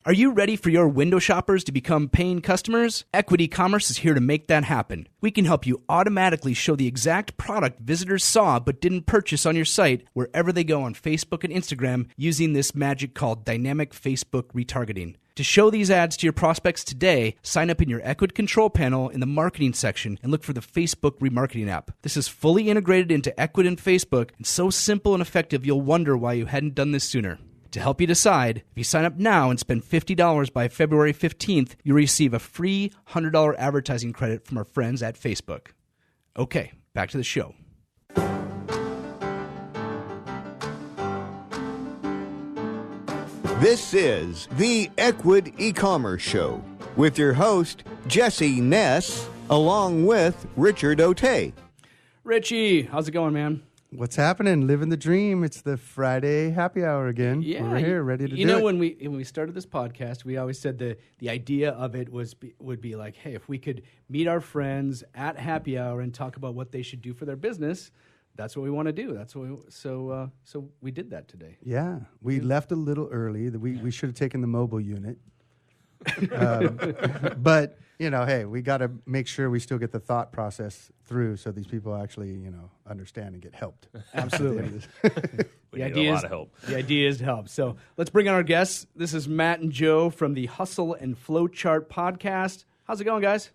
Are you ready for your window shoppers to become paying customers? Equity Commerce is here to make that happen. We can help you automatically show the exact product visitors saw but didn't purchase on your site wherever they go on Facebook and Instagram using this magic called dynamic Facebook retargeting. To show these ads to your prospects today, sign up in your Equid Control panel in the marketing section and look for the Facebook remarketing app. This is fully integrated into Equid and Facebook and so simple and effective you'll wonder why you hadn't done this sooner. To help you decide, if you sign up now and spend $50 by February 15th, you'll receive a free $100 advertising credit from our friends at Facebook. Okay, back to the show. This is the Equid E-Commerce Show with your host, Jesse Ness, along with Richard O'Tay. Richie, how's it going, man? What's happening? Living the dream. It's the Friday happy hour again. Yeah, we're here, ready to do it. You know, when we started this podcast, we always said the idea of it would be like, hey, if we could meet our friends at happy hour and talk about what they should do for their business, that's what we want to do. That's what so we did that today. Yeah, we left a little early. We should have taken the mobile unit, but you know, hey, we got to make sure we still get the thought process through, so these people actually, understand and get helped. Absolutely. We need a lot of help. The idea is to help. So let's bring on our guests. This is Matt and Joe from the Hustle and Flowchart podcast. How's it going, guys?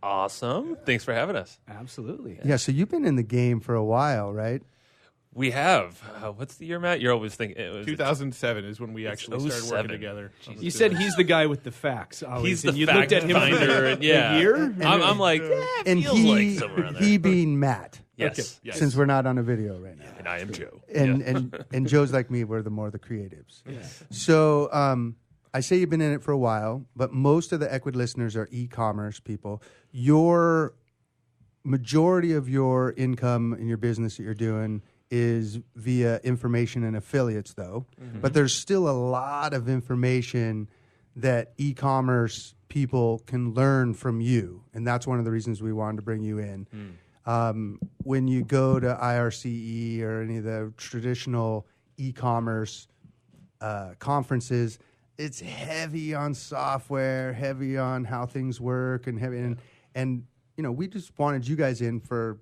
Awesome. Thanks for having us. Absolutely. Yeah, so you've been in the game for a while, right? We have. What's the year, Matt? You're always thinking. 2007 is when we actually started working together. You said he's the guy with the facts. Always. He's the and you fact looked at him finder. a year? I'm like, it And feels like somewhere around there. he being Matt, Yes. Okay. Yes. since we're not on a video right now. And I am Joe. And Joe's like me, we're the creatives. Yeah. So I say you've been in it for a while, but most of the Equid listeners are e-commerce people. Your majority of your income in your business that you're doing is via information and affiliates, though. Mm-hmm. But there's still a lot of information that e-commerce people can learn from you, and that's one of the reasons we wanted to bring you in. When you go to IRCE or any of the traditional e-commerce conferences, it's heavy on software, heavy on how things work, and we just wanted you guys in for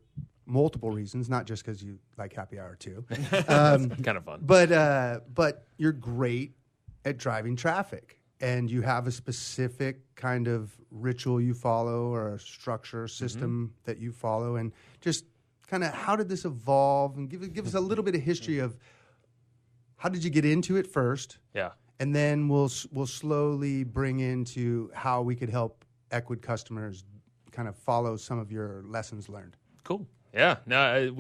multiple reasons, not just because you like happy hour too. Kind of fun. But you're great at driving traffic, and you have a specific kind of ritual you follow or a structure system that you follow, and just kind of how did this evolve, and give us a little bit of history of how did you get into it first? Yeah. And then we'll slowly bring into how we could help Equid customers kind of follow some of your lessons learned. Cool. Yeah. No,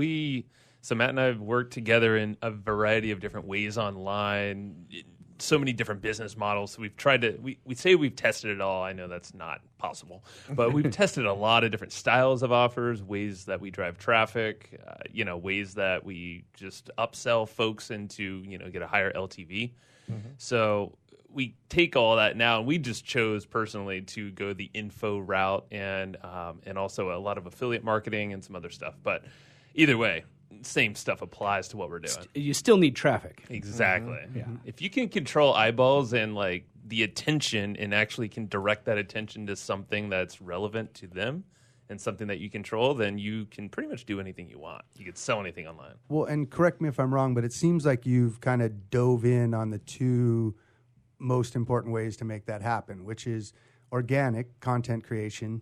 so Matt and I have worked together in a variety of different ways online, so many different business models. So we've tried to, we say we've tested it all. I know that's not possible, but we've tested a lot of different styles of offers, ways that we drive traffic, ways that we just upsell folks into, get a higher LTV. So we take all that now, and we just chose personally to go the info route and also a lot of affiliate marketing and some other stuff. But either way, same stuff applies to what we're doing. You still need traffic. Exactly. Yeah. If you can control eyeballs and like the attention, and actually can direct that attention to something that's relevant to them and something that you control, then you can pretty much do anything you want. You can sell anything online. Well, and correct me if I'm wrong, but it seems like you've kind of dove in on the two most important ways to make that happen, which is organic content creation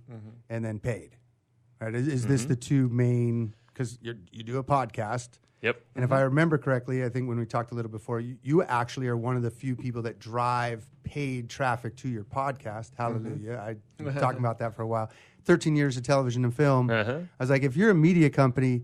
and then paid. Right? Is this the two main? Because you do a podcast. Yep. And if I remember correctly, I think when we talked a little before, you actually are one of the few people that drive paid traffic to your podcast. Hallelujah. I've been talking about that for a while. 13 years of television and film. I was like, if you're a media company,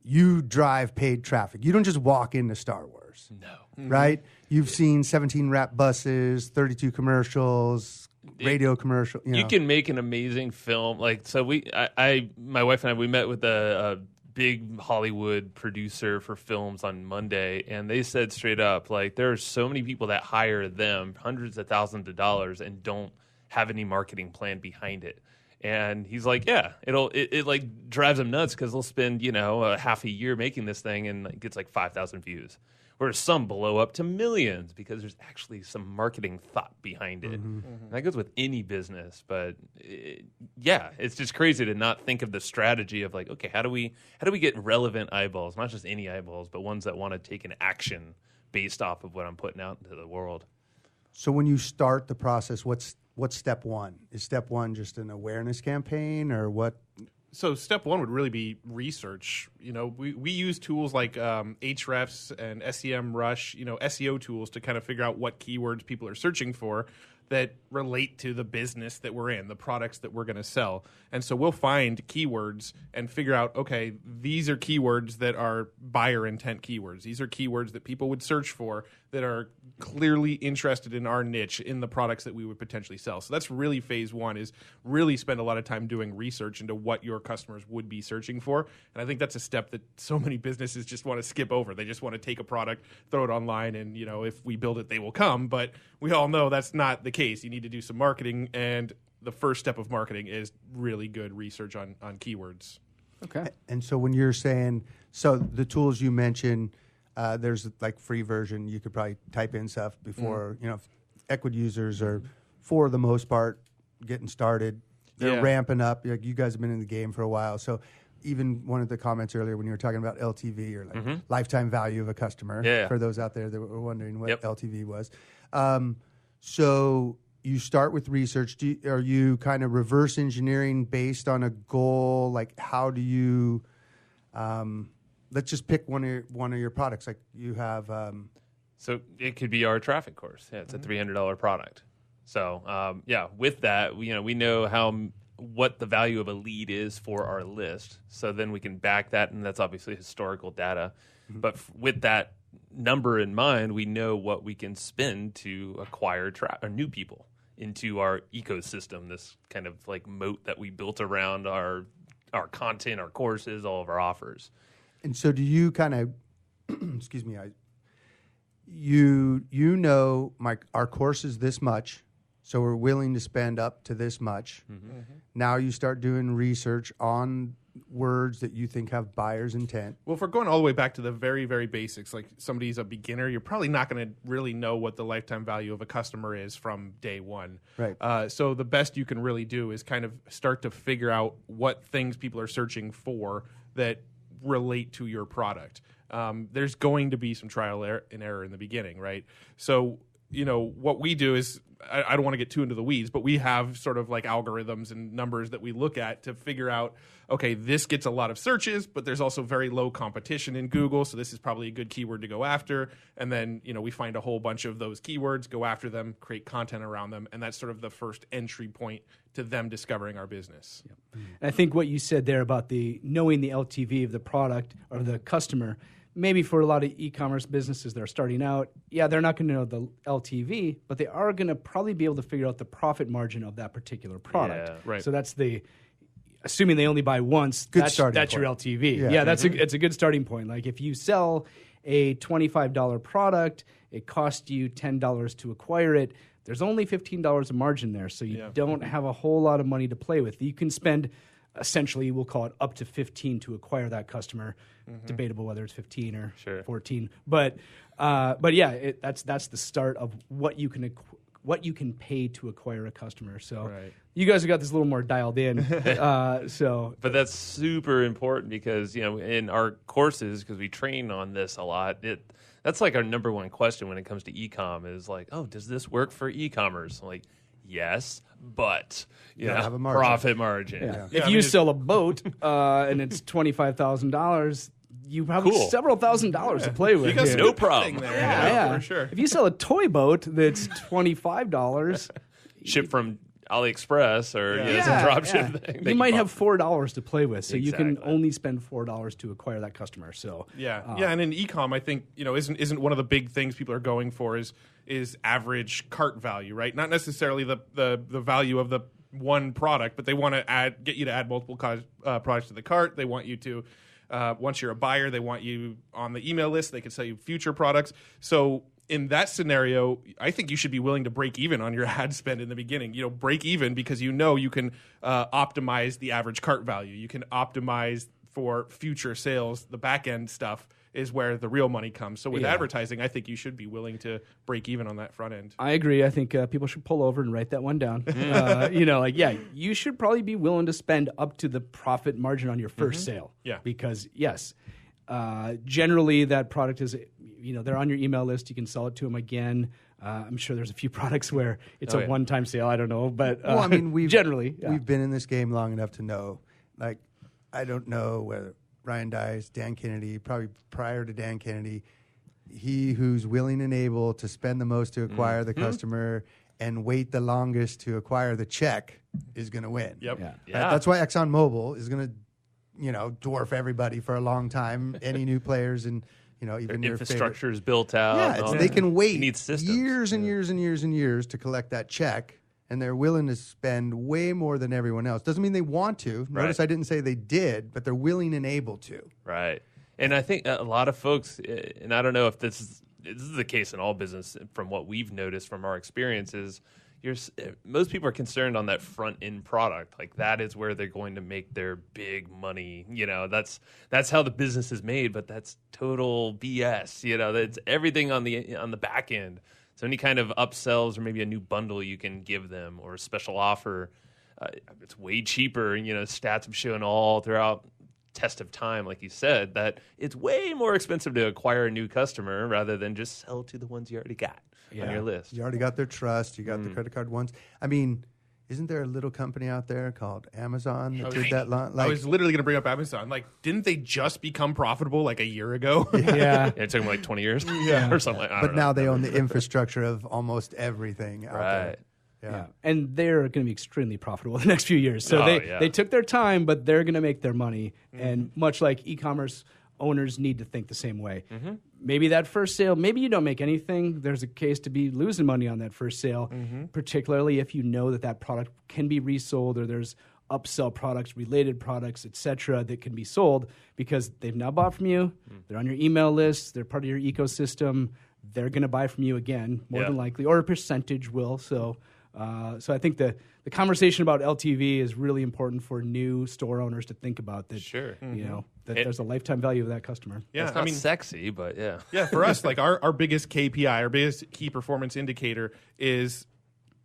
you drive paid traffic. You don't just walk into Star Wars. No. Right? You've seen 17 wrap buses, 32 commercials, radio commercial. You can make an amazing film. Like, so my wife and I, we met with a big Hollywood producer for films on Monday, and they said straight up, like, there are so many people that hire them hundreds of thousands of dollars and don't have any marketing plan behind it. And he's like, yeah, it like drives them nuts because they'll spend, half a year making this thing and it gets like 5,000 views. whereas some blow up to millions because there's actually some marketing thought behind it. And that goes with any business, but it's just crazy to not think of the strategy of like, okay, how do we get relevant eyeballs, not just any eyeballs, but ones that want to take an action based off of what I'm putting out into the world. So when you start the process, what's step one? Is step one just an awareness campaign, or what? So step one would really be research. We use tools like Ahrefs and SEMrush, SEO tools to kind of figure out what keywords people are searching for that relate to the business that we're in, the products that we're going to sell. And so we'll find keywords and figure out, okay, these are keywords that are buyer intent keywords. These are keywords that people would search for that are clearly interested in our niche, in the products that we would potentially sell. So that's really phase one, is really spend a lot of time doing research into what your customers would be searching for. And I think that's a step that so many businesses just want to skip over. They just want to take a product, throw it online, and if we build it, they will come. But we all know that's not the case. You need to do some marketing, and the first step of marketing is really good research on keywords. Okay. And so when you're saying, so the tools you mentioned, there's like free version. You could probably type in stuff before, Equid users are, for the most part, getting started. They're ramping up. Like, you guys have been in the game for a while. So even one of the comments earlier when you were talking about LTV, or like lifetime value of a customer, for those out there that were wondering what LTV was. So you start with research. Are you kind of reverse engineering based on a goal? Like, how do you... let's just pick one of your products. Like, you have... So it could be our traffic course. Yeah, it's a $300 product. So, with that, we know what the value of a lead is for our list. So then we can back that, and that's obviously historical data. But with that number in mind, we know what we can spend to acquire new people into our ecosystem, this kind of like moat that we built around our content, our courses, all of our offers. And so do you kind of, excuse me, our course is this much, so we're willing to spend up to this much. Now you start doing research on words that you think have buyer's intent. Well, if we're going all the way back to the very, very basics, like somebody's a beginner, you're probably not going to really know what the lifetime value of a customer is from day one. Right. So the best you can really do is kind of start to figure out what things people are searching for that relate to your product. There's going to be some trial and error in the beginning, right? So, what we do is, I don't want to get too into the weeds, but we have sort of like algorithms and numbers that we look at to figure out, okay, this gets a lot of searches, but there's also very low competition in Google, so this is probably a good keyword to go after. And then, we find a whole bunch of those keywords, go after them, create content around them, and that's sort of the first entry point to them discovering our business. Yep. And I think what you said there about knowing the LTV of the product or the customer, maybe for a lot of e-commerce businesses that are starting out, they're not going to know the LTV, but they are going to probably be able to figure out the profit margin of that particular product. Yeah, right. So that's assuming they only buy once, that's your LTV. Yeah, it's a good starting point. Like, if you sell a $25 product, it costs you $10 to acquire it, there's only $15 of margin there, so you don't have a whole lot of money to play with. You can spend, essentially, we'll call it up to 15 to acquire that customer. Debatable whether it's 15 or 14, but that's the start of what you can pay to acquire a customer. So you guys have got this a little more dialed in. But that's super important because in our courses, because we train on this a lot, that's like our number one question when it comes to e-com is like, oh, does this work for e-commerce? I'm like, yes, but have a margin. Profit margin. Yeah. If you sell a boat and it's $25,000, you have several $1,000s to play with. You got no problem there. For sure. If you sell a toy boat that's $25, shipped from AliExpress or some drop ship thing, you might have $4 to play with, so you can only spend $4 to acquire that customer. So and in e-com, I think isn't one of the big things people are going for is average cart value, right? Not necessarily the value of the one product, but they want to get you to add multiple products to the cart. They want you to, once you're a buyer, they want you on the email list. They can sell you future products. So in that scenario, I think you should be willing to break even on your ad spend in the beginning. Break even because you can optimize the average cart value. You can optimize for future sales, the back end stuff. is where the real money comes. So with Yeah. advertising, I think you should be willing to break even on that front end. I agree. I think people should pull over and write that one down. You should probably be willing to spend up to the profit margin on your first sale. Yeah. Because, yes, generally that product is, they're on your email list. You can sell it to them again. I'm sure there's a few products where it's a one-time sale. I don't know. But Well, I mean, we've been in this game long enough to know. Like, I don't know whether Ryan Dice, Dan Kennedy, probably prior to Dan Kennedy, he who's willing and able to spend the most to acquire the customer and wait the longest to acquire the check is going to win. Yep. Yeah. Yeah. That's why ExxonMobil is going to, dwarf everybody for a long time. Any new players and, even Their your infrastructure is built out. Yeah, and all they that. can You wait need systems. years and years and years and years to collect that check, and they're willing to spend way more than everyone else. Doesn't mean they want to. Notice I didn't say they did, but they're willing and able to. Right. And I think a lot of folks, and I don't know if this is the case in all business from what we've noticed from our experiences, most people are concerned on that front end product. Like that is where they're going to make their big money. That's how the business is made, but that's total BS. That's everything on the back end. So any kind of upsells or maybe a new bundle you can give them or a special offer, it's way cheaper. Stats have shown all throughout test of time, like you said, that it's way more expensive to acquire a new customer rather than just sell to the ones you already got on your list. You already got their trust. You got the credit card ones. I mean, isn't there a little company out there called Amazon that did that? I was literally going to bring up Amazon. Like, didn't they just become profitable like a year ago? Yeah. It took them like 20 years or something like that. But now they own the infrastructure of almost everything out there. Yeah. And they're going to be extremely profitable the next few years. So Oh, they took their time, but they're going to make their money. And much like e-commerce owners need to think the same way. Maybe that first sale, maybe you don't make anything. There's a case to be losing money on that first sale, particularly if you know that product can be resold or there's upsell products, related products, etc., that can be sold because they've now bought from you. They're on your email list. They're part of your ecosystem. They're going to buy from you again, more than likely, or a percentage will. So I think the conversation about LTV is really important for new store owners to think about. That Sure. That there's a lifetime value of that customer. Yeah, It's not sexy, but yeah. Yeah, for us, like our biggest KPI, our biggest key performance indicator is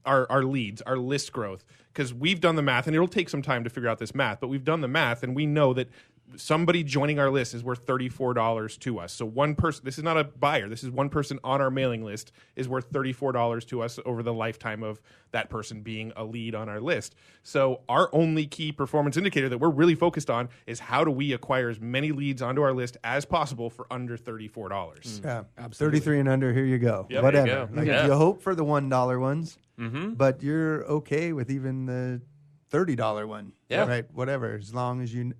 our leads, our list growth. Because we've done the math, and it'll take some time to figure out this math, but we've done the math, and we know that somebody joining our list is worth $34 to us. So one person, this is not a buyer, this is one person on our mailing list is worth $34 to us over the lifetime of that person being a lead on our list. So our only key performance indicator that we're really focused on is how do we acquire as many leads onto our list as possible for under $34. Yeah, absolutely. 33 and under, here you go. Yep. Whatever. There you go. Like, Yeah. you hope for the $1 ones, but you're okay with even the $30 one. Yeah. Right. Whatever, as long as you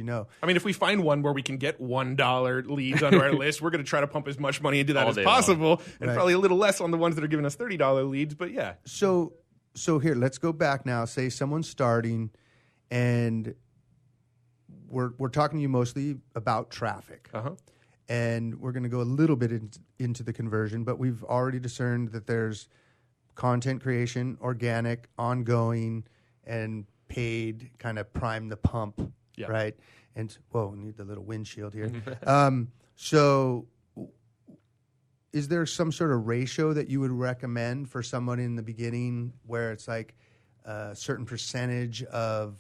know. I mean, if we find one where we can get $1 leads onto our list, we're going to try to pump as much money into that All as day possible, and Right. probably a little less on the ones that are giving us $30 leads. But yeah, So here, let's go back now. Say someone's starting, and we're talking to you mostly about traffic, and we're going to go a little bit into the conversion. But we've already discerned that there's content creation, organic, ongoing, and paid. Kind of prime the pump, right? And whoa, we need the little windshield here. So is there some sort of ratio that you would recommend for someone in the beginning where it's like a certain percentage of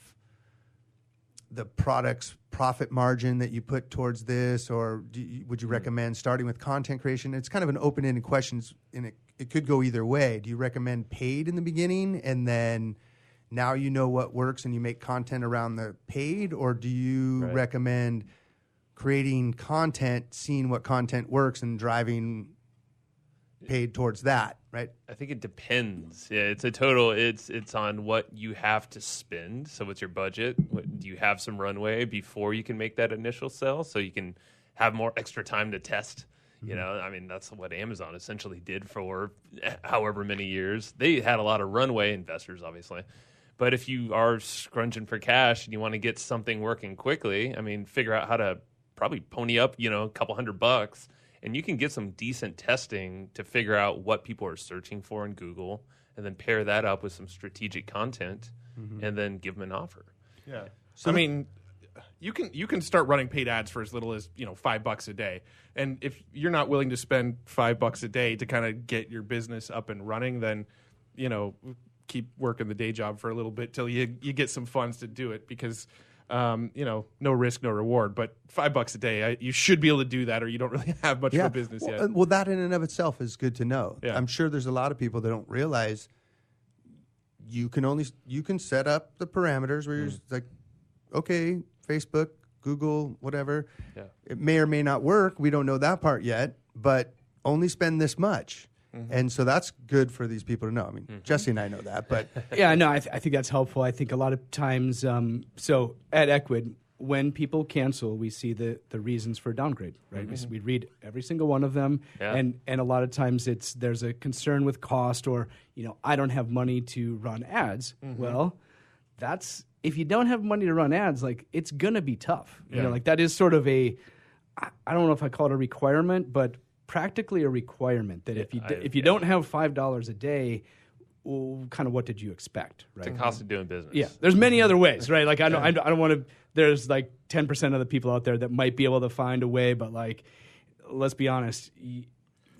the product's profit margin that you put towards this, or would you recommend starting with content creation? It's kind of an open-ended question, and it could go either way. Do you recommend paid in the beginning and then now you know what works and you make content around the paid, or do you recommend creating content, seeing what content works, and driving paid towards that, right? I think it depends. Yeah, it's a total. It's on what you have to spend. So what's your budget? Do you have some runway before you can make that initial sell, so you can have more extra time to test? I mean, that's what Amazon essentially did for however many years. They had a lot of runway, investors obviously. But if you are scrunching for cash and you want to get something working quickly, I mean, figure out how to probably pony up, a couple $100, and you can get some decent testing to figure out what people are searching for in Google, and then pair that up with some strategic content, and then give them an offer. yeah. So I mean, you can start running paid ads for as little as $5 a day, and if you're not willing to spend $5 a day to kind of get your business up and running, then keep working the day job for a little bit till you get some funds to do it, because no risk, no reward. But $5 a day, you should be able to do that, or you don't really have much of a business yet. Well, that in and of itself is good to know. Yeah. I'm sure there's a lot of people that don't realize you can set up the parameters where you're just like, okay, Facebook, Google, whatever. Yeah. It may or may not work. We don't know that part yet, but only spend this much. And so that's good for these people to know. I mean, Jesse and I know that, but yeah, no, I think that's helpful. I think a lot of times, so at Equid, when people cancel, we see the reasons for downgrade, right? We read every single one of them, and a lot of times there's a concern with cost, or I don't have money to run ads. Well, if you don't have money to run ads, like, it's gonna be tough. That is sort of I don't know if I call it a requirement, but practically a requirement that if you don't have $5 a day, well, kind of what did you expect, right? It's the cost of doing business. Yeah, there's many other ways, right? Like I don't want to. There's like 10% of the people out there that might be able to find a way, but like, let's be honest, you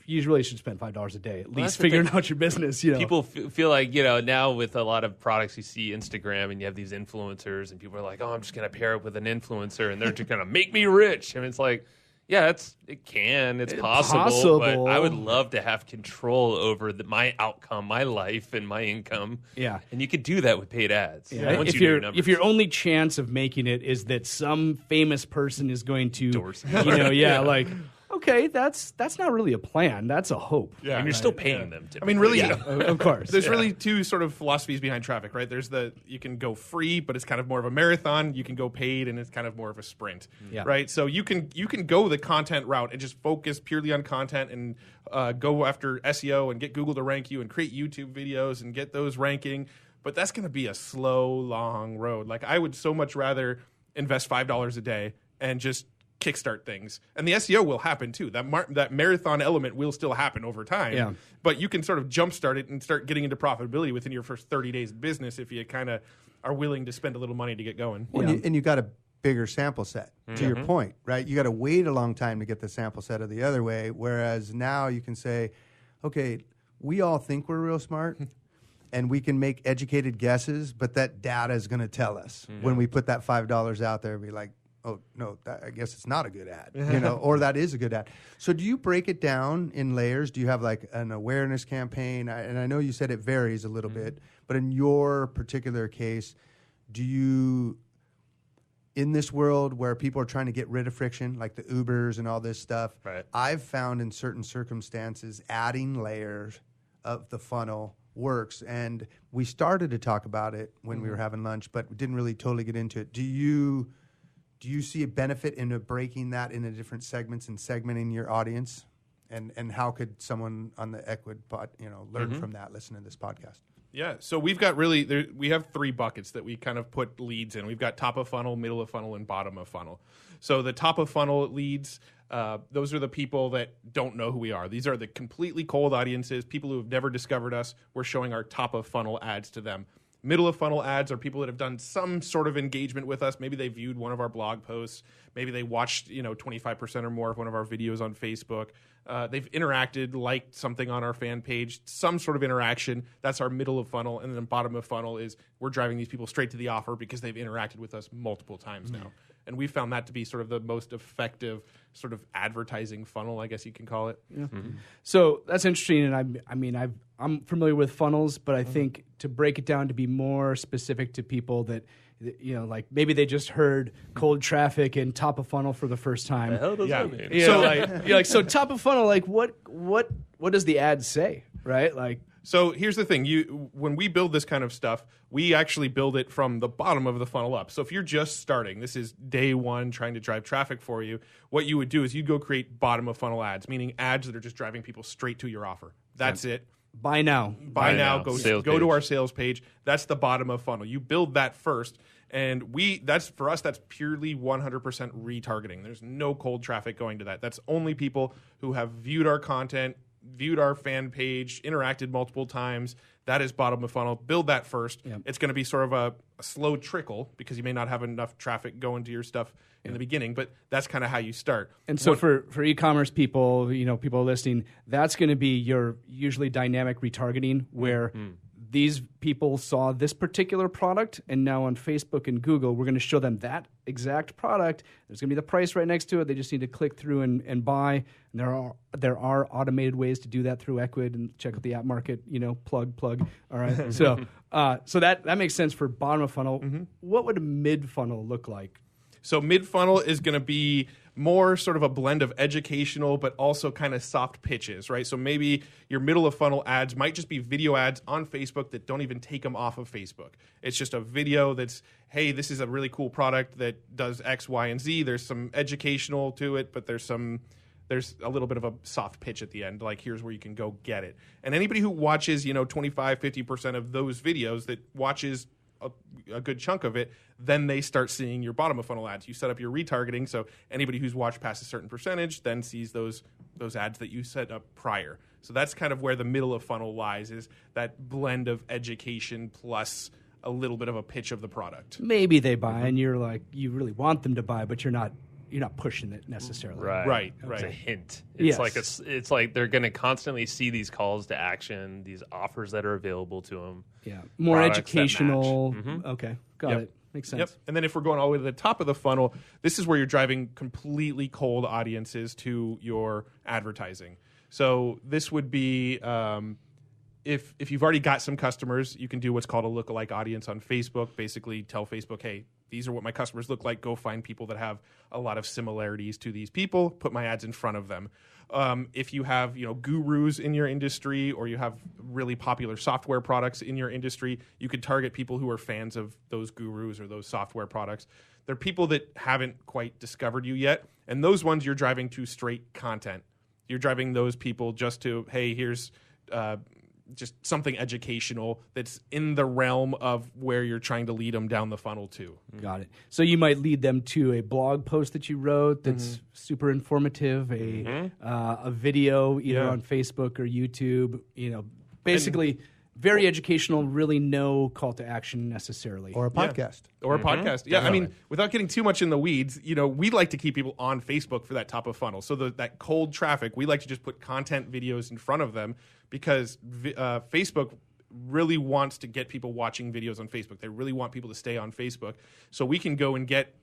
really should spend $5 a day at least figuring out your business. People feel like now with a lot of products, you see Instagram and you have these influencers, and people are like, "Oh, I'm just going to pair up with an influencer, and they're just going to make me rich." And it's like, yeah, it's possible, but I would love to have control over my outcome, my life, and my income. Yeah, and you could do that with paid ads. Yeah. If your only chance of making it is that some famous person is going to endorse, like, okay, that's not really a plan. That's a hope. Yeah, and you're still paying them. I mean, really, of course. There's really two sort of philosophies behind traffic, right? There's you can go free, but it's kind of more of a marathon. You can go paid, and it's kind of more of a sprint, right? So you can go the content route and just focus purely on content and go after SEO and get Google to rank you and create YouTube videos and get those ranking. But that's going to be a slow, long road. Like, I would so much rather invest $5 a day and just kickstart things, and the SEO will happen too. That marathon element will still happen over time, but you can sort of jumpstart it and start getting into profitability within your first 30 days of business if you kind of are willing to spend a little money to get going. And you got a bigger sample set, to your point, right? You got to wait a long time to get the sample set of the other way, whereas now you can say, okay, we all think we're real smart and we can make educated guesses, but that data is going to tell us when we put that $5 out there and be like, oh, no, I guess it's not a good ad, or that is a good ad. So do you break it down in layers? Do you have like an awareness campaign? And I know you said it varies a little bit, but in your particular case, do you, in this world where people are trying to get rid of friction, like the Ubers and all this stuff, I've found in certain circumstances, adding layers of the funnel works. And we started to talk about it when we were having lunch, but we didn't really totally get into it. Do you see a benefit in breaking that into different segments and segmenting your audience? And how could someone on the Equid pod, learn from that, listen to this podcast? Yeah, so we've got we have 3 buckets that we kind of put leads in. We've got top of funnel, middle of funnel, and bottom of funnel. So the top of funnel leads, those are the people that don't know who we are. These are the completely cold audiences, people who have never discovered us. We're showing our top of funnel ads to them. Middle of funnel ads are people that have done some sort of engagement with us. Maybe they viewed one of our blog posts. Maybe they watched 25% or more of one of our videos on Facebook. They've interacted, liked something on our fan page, some sort of interaction. That's our middle of funnel. And then bottom of funnel is we're driving these people straight to the offer because they've interacted with us multiple times now. And we found that to be sort of the most effective sort of advertising funnel, I guess you can call it. Yeah. So that's interesting. And I'm familiar with funnels, but I think to break it down to be more specific to people that, like maybe they just heard cold traffic and top of funnel for the first time. The hell does that mean? So top of funnel, like what does the ad say, right? Like, so here's the thing. When we build this kind of stuff, we actually build it from the bottom of the funnel up. So if you're just starting, this is day one trying to drive traffic for you, what you would do is you'd go create bottom of funnel ads, meaning ads that are just driving people straight to your offer. That's it. Buy now. Go to our sales page. That's the bottom of funnel. You build that first. And that's purely 100% retargeting. There's no cold traffic going to that. That's only people who have viewed our content, viewed our fan page, interacted multiple times. That is bottom of funnel. Build that first. Yep. It's going to be sort of a slow trickle because you may not have enough traffic going to your stuff in the beginning, but that's kind of how you start. And so for e-commerce people, people listening, that's going to be your usually dynamic retargeting where these people saw this particular product, and now on Facebook and Google, we're going to show them that exact product. There's going to be the price right next to it. They just need to click through and buy. And there are automated ways to do that through Equid, and check out the app market. Plug. All right. So that makes sense for bottom of funnel. What would a mid funnel look like? So mid-funnel is going to be more sort of a blend of educational but also kind of soft pitches, right? So maybe your middle of funnel ads might just be video ads on Facebook that don't even take them off of Facebook. It's just a video that's, hey, this is a really cool product that does X, Y, and Z. There's some educational to it, but there's a little bit of a soft pitch at the end, like here's where you can go get it. And anybody who watches, 25, 50% of those videos that watches a good chunk of it, then they start seeing your bottom of funnel ads. You set up your retargeting, so anybody who's watched past a certain percentage then sees those ads that you set up prior. So that's kind of where the middle of funnel lies, is that blend of education plus a little bit of a pitch of the product. Maybe they buy, and you're like, you really want them to buy, but you're not pushing it necessarily. Right. It's a hint. It's like they're going to constantly see these calls to action, these offers that are available to them. Yeah, more educational. Okay, got it. Makes sense. Yep. And then if we're going all the way to the top of the funnel, this is where you're driving completely cold audiences to your advertising. So this would be if you've already got some customers, you can do what's called a lookalike audience on Facebook. Basically tell Facebook, hey, these are what my customers look like. Go find people that have a lot of similarities to these people. Put my ads in front of them. If you have gurus in your industry, or you have really popular software products in your industry, you could target people who are fans of those gurus or those software products. They're people that haven't quite discovered you yet, and those ones you're driving to straight content. You're driving those people just to, hey, here's just something educational that's in the realm of where you're trying to lead them down the funnel to. Got it. So you might lead them to a blog post that you wrote that's super informative, a video either on Facebook or YouTube, basically very educational, really no call to action necessarily. Or a podcast. Or a podcast. Yeah, I mean, without getting too much in the weeds, we like to keep people on Facebook for that top of funnel. So that cold traffic, we like to just put content videos in front of them, because Facebook really wants to get people watching videos on Facebook. They really want people to stay on Facebook. So we can go and get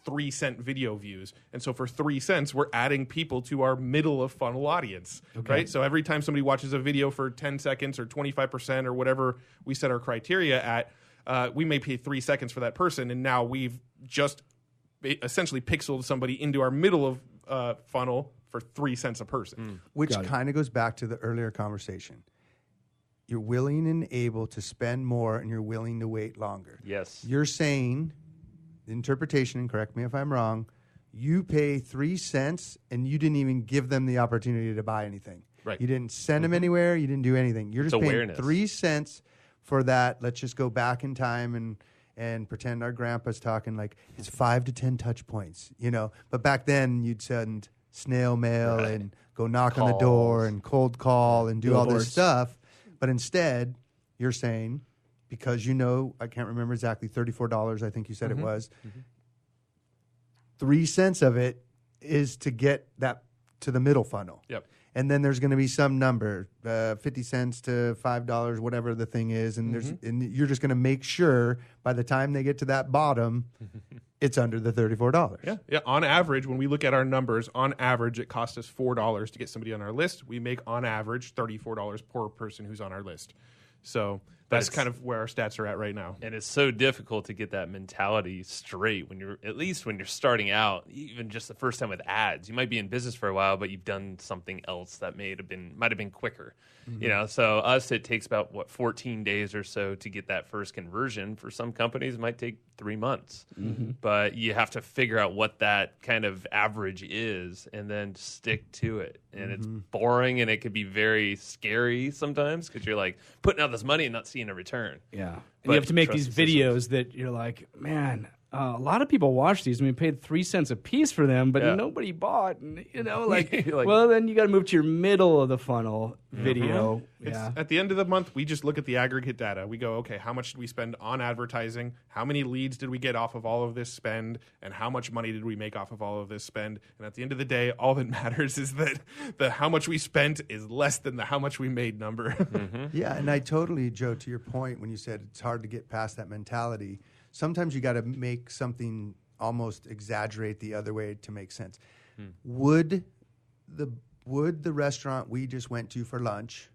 3-cent video views. And so for 3 cents, we're adding people to our middle of funnel audience, right? So every time somebody watches a video for 10 seconds or 25% or whatever we set our criteria at, we may pay 3 seconds for that person. And now we've just essentially pixeled somebody into our middle of funnel for 3 cents a person. Which kind of goes back to the earlier conversation. You're willing and able to spend more, and you're willing to wait longer. Yes. You're saying, interpretation, and correct me if I'm wrong, you pay 3 cents and you didn't even give them the opportunity to buy anything. Right. You didn't send them anywhere. You didn't do anything. You're just paying 3 cents for that. Let's just go back in time and pretend our grandpa's talking like it's 5 to 10 touch points, But back then you'd send snail mail and go knock on the door and cold call and do all this stuff. But instead, you're saying, because I can't remember exactly, $34, I think you said it was, 3 cents of it is to get that to the middle funnel. Yep. And then there's going to be some number, 50 cents to $5, whatever the thing is, and and you're just going to make sure by the time they get to that bottom, it's under the $34. Yeah. On average, when we look at our numbers, on average, it costs us $4 to get somebody on our list. We make on average $34 per person who's on our list. So that's kind of where our stats are at right now. And it's so difficult to get that mentality straight when you're starting out, even just the first time with ads. You might be in business for a while, but you've done something else that might have been quicker. So it takes about 14 days or so to get that first conversion. For some companies, it might take 3 months. But you have to figure out what that kind of average is and then stick to it. And it's boring, and it could be very scary sometimes because you're like putting out this money and not seeing a return. Yeah. And you have to make these videos that you're like, man, a lot of people watch these and we paid 3 cents a piece for them, but Yeah. nobody bought. And, Like- well, then you got to move to your middle of the funnel video. It's, Yeah. At the end of the month, we just look at the aggregate data. We go, okay, how much did we spend on advertising? How many leads did we get off of all of this spend? And how much money did we make off of all of this spend? And at the end of the day, all that matters is that the how much we spent is less than the how much we made number. Yeah, and I totally, Joe, to your point when you said it's hard to get past that mentality, sometimes you got to make something almost exaggerate the other way to make sense. Would the restaurant we just went to for lunch,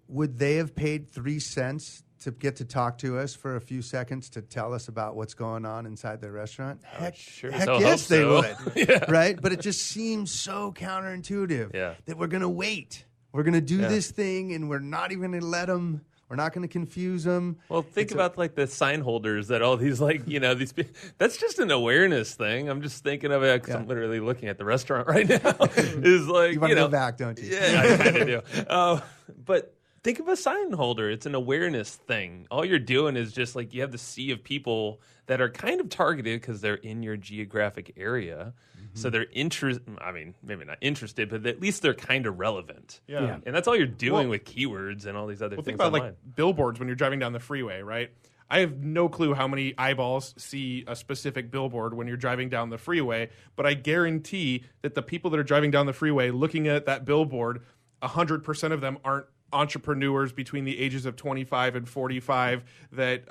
would they have paid 3 cents to get to talk to us for a few seconds to tell us about what's going on inside their restaurant? Heck so yes, hope they so. would. Right? But it just seems so counterintuitive that we're going to wait. We're going to do this thing, and we're not even going to let them. We're not going to confuse them. Well, think about like the sign holders that all these these. That's just an awareness thing. I'm just thinking of it because I'm literally looking at the restaurant right now. Is like You want to go back, don't you? Yeah, I kind of do. But think of a sign holder. It's an awareness thing. All you're doing is just like you have the sea of people that are kind of targeted because they're in your geographic area. So they're maybe not interested, but at least they're kind of relevant. Yeah. And that's all you're doing with keywords and all these other Well, things think about online. like billboards when you're driving down the freeway, right? I have no clue how many eyeballs see a specific billboard when you're driving down the freeway, but I guarantee that the people that are driving down the freeway looking at that billboard, 100% of them aren't entrepreneurs between the ages of 25 and 45 that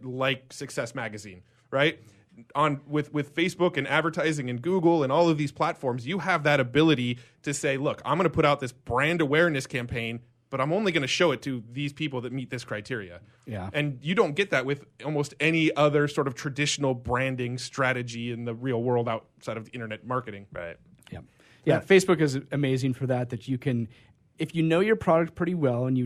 like Success Magazine, right? With Facebook and advertising and Google and all of these platforms, you have that ability to say, look, I'm going to put out this brand awareness campaign, but I'm only going to show it to these people that meet this criteria. Yeah. And you don't get that with almost any other sort of traditional branding strategy in the real world outside of internet marketing. Right. Yeah, Facebook is amazing for that you can, if you know your product pretty well and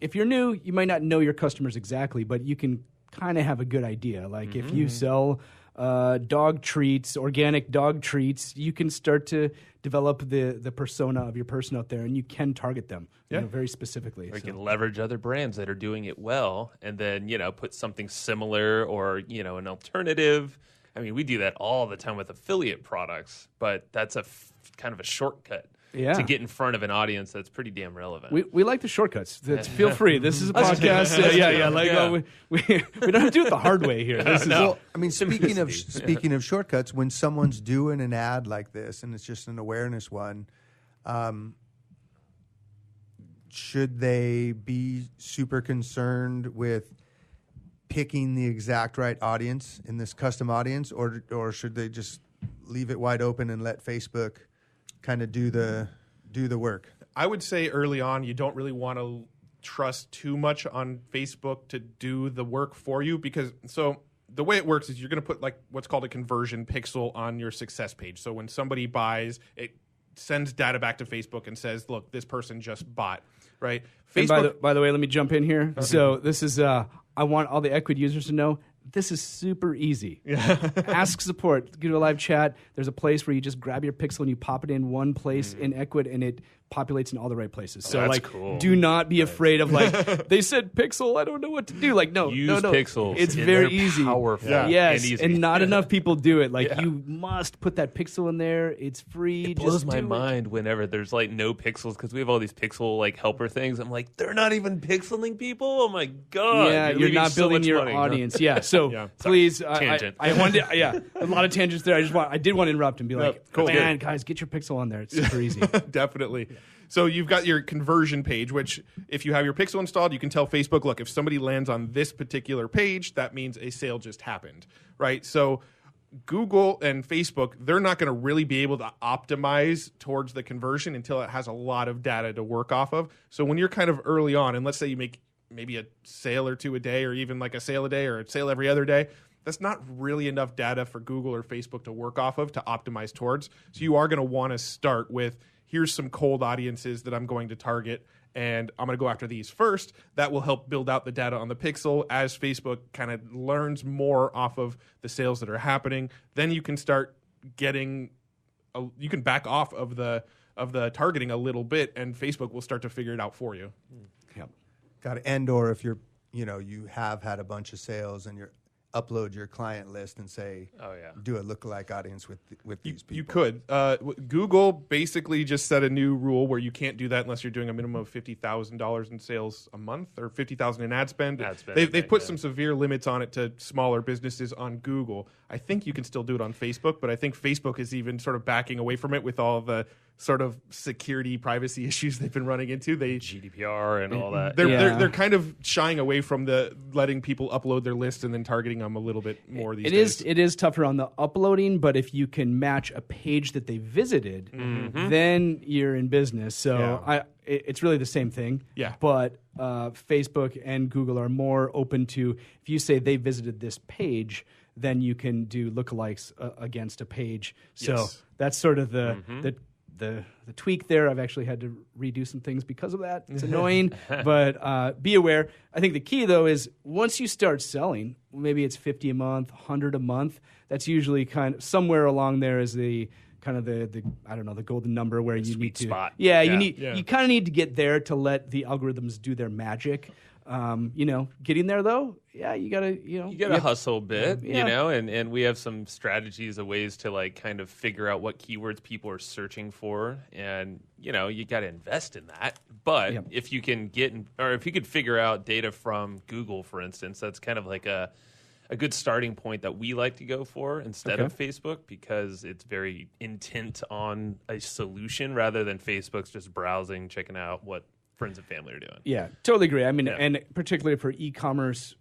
if you're new, you might not know your customers exactly, but you can kind of have a good idea. Like if you sell dog treats, organic dog treats, you can start to develop the persona of your person out there and you can target them very specifically. Or you can leverage other brands that are doing it well and then, put something similar or, an alternative. I mean, we do that all the time with affiliate products, but that's kind of a shortcut to get in front of an audience that's pretty damn relevant. We like the shortcuts. Feel free. This is a podcast. We don't have to do it the hard way here. This is, Well, I mean, speaking of shortcuts, when someone's doing an ad like this and it's just an awareness one, should they be super concerned with picking the exact right audience in this custom audience, or should they just leave it wide open and let Facebook kind of do the work? I would say early on, you don't really want to trust too much on Facebook to do the work for you because the way it works is you're going to put like what's called a conversion pixel on your success page. So when somebody buys, it sends data back to Facebook and says, look, this person just bought, right? Facebook. And by the way, let me jump in here. Okay. So this is, I want all the Equid users to know, this is super easy. Ask support. Go to a live chat. There's a place where you just grab your pixel and you pop it in one place in Equid, and it populates in all the right places. So, that's cool. Do not be afraid of they said pixel. I don't know what to do. No, use pixels. It's very easy. Powerful. Yes, and easy. And not enough people do it. You must put that pixel in there. It's free. It blows my mind whenever there's no pixels because we have all these pixel helper things. I'm like, they're not even pixeling people. Oh my god! Yeah, you're not building your audience. Yeah, so please, tangent. I wanted, a lot of tangents there. I did want to interrupt and be cool. Man, guys, get your pixel on there. It's super easy. Definitely. So you've got your conversion page, which if you have your pixel installed, you can tell Facebook, look, if somebody lands on this particular page, that means a sale just happened, right? So Google and Facebook, they're not going to really be able to optimize towards the conversion until it has a lot of data to work off of. So when you're kind of early on, and let's say you make maybe a sale or two a day, or even like a sale a day or a sale every other day, that's not really enough data for Google or Facebook to work off of to optimize towards. So you are going to want to start with, here's some cold audiences that I'm going to target, and I'm going to go after these first. That will help build out the data on the pixel as Facebook kind of learns more off of the sales that are happening. Then you can start you can back off of the targeting a little bit, and Facebook will start to figure it out for you. Got it. And or if you're, you have had a bunch of sales and you're upload your client list and say, Oh, yeah. do a lookalike audience with these people. You could. Google basically just set a new rule where you can't do that unless you're doing a minimum of $50,000 in sales a month or $50,000 in ad spend. They've put some severe limits on it to smaller businesses on Google. I think you can still do it on Facebook, but I think Facebook is even sort of backing away from it with all the sort of security privacy issues they've been running into. GDPR and all that. They're kind of shying away from the letting people upload their list and then targeting them a little bit more these days. It is tougher on the uploading, but if you can match a page that they visited, then you're in business. So it's really the same thing. Yeah. But Facebook and Google are more open to, if you say they visited this page, then you can do lookalikes against a page. So that's sort of the tweak there. I've actually had to redo some things because of that. It's annoying, but be aware. I think the key, though, is once you start selling, maybe it's 50 a month, 100 a month, that's usually kind of somewhere along there is the kind of the I don't know, the golden number where you need to spot. you kind of need to get there to let the algorithms do their magic. Getting there though, you gotta hustle a bit, and we have some strategies of ways to like kind of figure out what keywords people are searching for, and you got to invest in that. But if you can if you could figure out data from Google, for instance, that's kind of like a good starting point that we like to go for instead of Facebook, because it's very intent on a solution rather than Facebook's just browsing, checking out what friends and family are doing. Yeah, totally agree. I mean, and particularly for e-commerce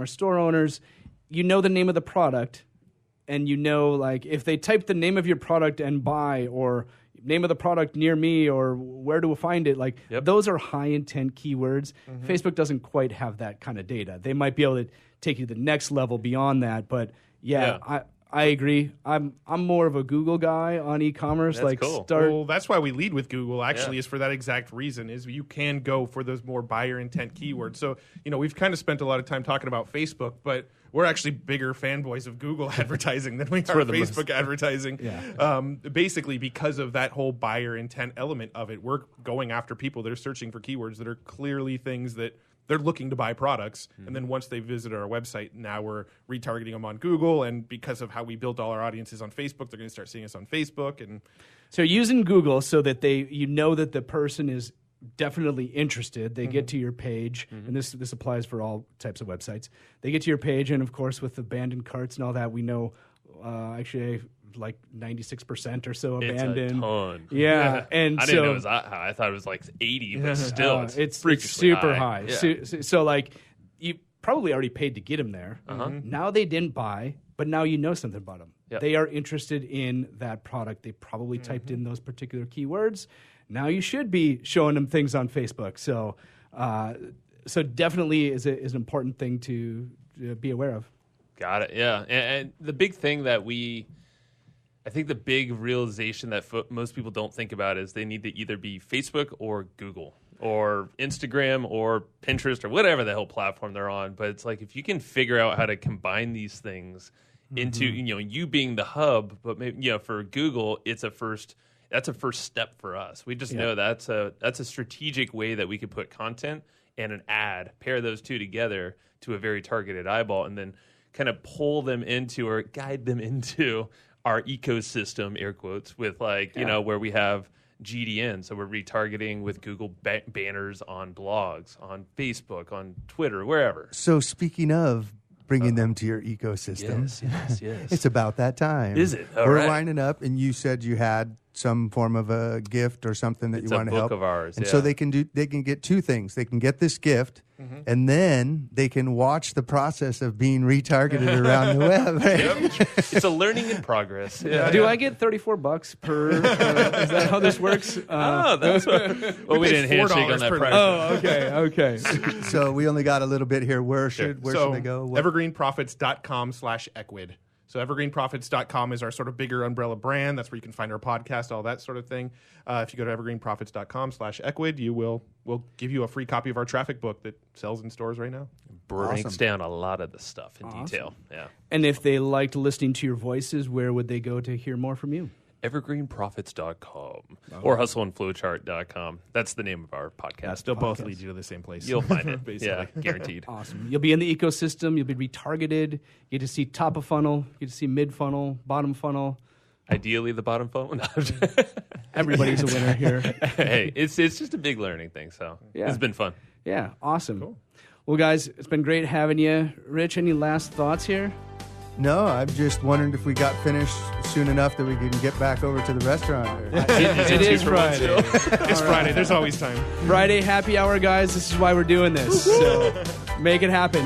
store owners, the name of the product, and like if they type the name of your product and buy, or name of the product near me, or where to find it, like those are high intent keywords. Facebook doesn't quite have that kind of data. They might be able to take you to the next level beyond that, but I agree. I'm more of a Google guy on e-commerce. That's cool. Well, that's why we lead with Google, actually, is for that exact reason, is you can go for those more buyer intent keywords. So, we've kind of spent a lot of time talking about Facebook, but we're actually bigger fanboys of Google advertising than we are Facebook advertising. Basically, because of that whole buyer intent element of it, we're going after people that are searching for keywords that are clearly things that they're looking to buy products, and then once they visit our website, now we're retargeting them on Google, and because of how we built all our audiences on Facebook, they're going to start seeing us on Facebook. And so using Google so that that the person is definitely interested. They get to your page, and this applies for all types of websites. They get to your page, and of course with abandoned carts and all that, we know actually like 96% or so abandoned. It's a ton. Yeah, and I didn't know it was that high. I thought it was like 80, but still, it's super high. Yeah. So like you probably already paid to get them there. Now they didn't buy, but now you know something about them. Yep. They are interested in that product. They probably typed in those particular keywords. Now you should be showing them things on Facebook. So definitely is an important thing to be aware of. Got it. Yeah, and the big thing that I think the big realization that most people don't think about is they need to either be Facebook or Google or Instagram or Pinterest or whatever the hell platform they're on. But it's like if you can figure out how to combine these things into you being the hub, but maybe for Google, that's a first step for us. We just know that's a strategic way that we could put content and an ad, pair those two together to a very targeted eyeball, and then kind of pull them into or guide them into our ecosystem, air quotes, with where we have GDN. So we're retargeting with Google banners on blogs, on Facebook, on Twitter, wherever. So speaking of bringing them to your ecosystem, yes. it's about that time. Is it? All We're right. winding up, and you said you had some form of a gift or something that It's you want a to help. book of ours, and so they can get two things. They can get this gift, and then they can watch the process of being retargeted around the web. Right? It's a learning in progress. Do I get $34 per? Is that how this works? That's well, we didn't handshake on that per price. Oh, okay. So we only got a little bit here. Where should they go? evergreenprofits.com/equid. So evergreenprofits.com is our sort of bigger umbrella brand. That's where you can find our podcast, all that sort of thing. If you go to evergreenprofits.com/equid, we'll give you a free copy of our traffic book that sells in stores right now. Breaks down a lot of the stuff in detail. Yeah. And if they liked listening to your voices, where would they go to hear more from you? evergreenprofits.com or hustleandflowchart.com. That's the name of our podcast. Still both lead you to the same place. You'll find it. Basically. Yeah, guaranteed. Awesome. You'll be in the ecosystem. You'll be retargeted. You get to see top of funnel. You get to see mid funnel, bottom funnel. Ideally, the bottom phone. Everybody's a winner here. Hey, it's just a big learning thing. So Yeah. it's been fun. Yeah, awesome. Well, guys, it's been great having you. Rich, any last thoughts here? No, I'm just wondering if we got finished soon enough that we can get back over to the restaurant. It is Friday. It's Friday. There's always time. Friday happy hour, guys. This is why we're doing this. So make it happen.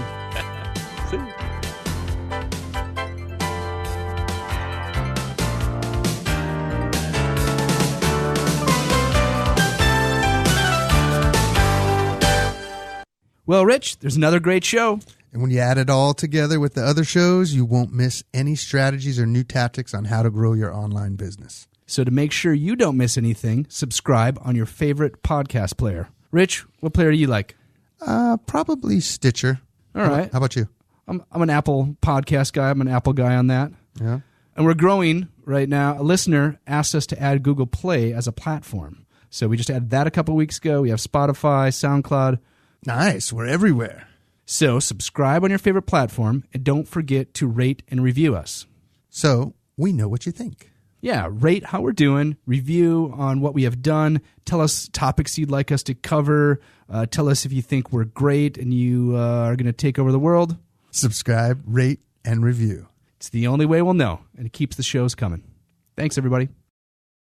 Well, Rich, there's another great show. And when you add it all together with the other shows, you won't miss any strategies or new tactics on how to grow your online business. So to make sure you don't miss anything, subscribe on your favorite podcast player. Rich, what player do you like? Probably Stitcher. All right. How about you? I'm an Apple podcast guy. I'm an Apple guy on that. Yeah. And we're growing right now. A listener asked us to add Google Play as a platform. So we just added that a couple weeks ago. We have Spotify, SoundCloud. Nice. We're everywhere. So subscribe on your favorite platform and don't forget to rate and review us. So we know what you think. Yeah, rate how we're doing, review on what we have done, tell us topics you'd like us to cover, tell us if you think we're great and you are going to take over the world. Subscribe, rate, and review. It's the only way we'll know, and it keeps the shows coming. Thanks, everybody.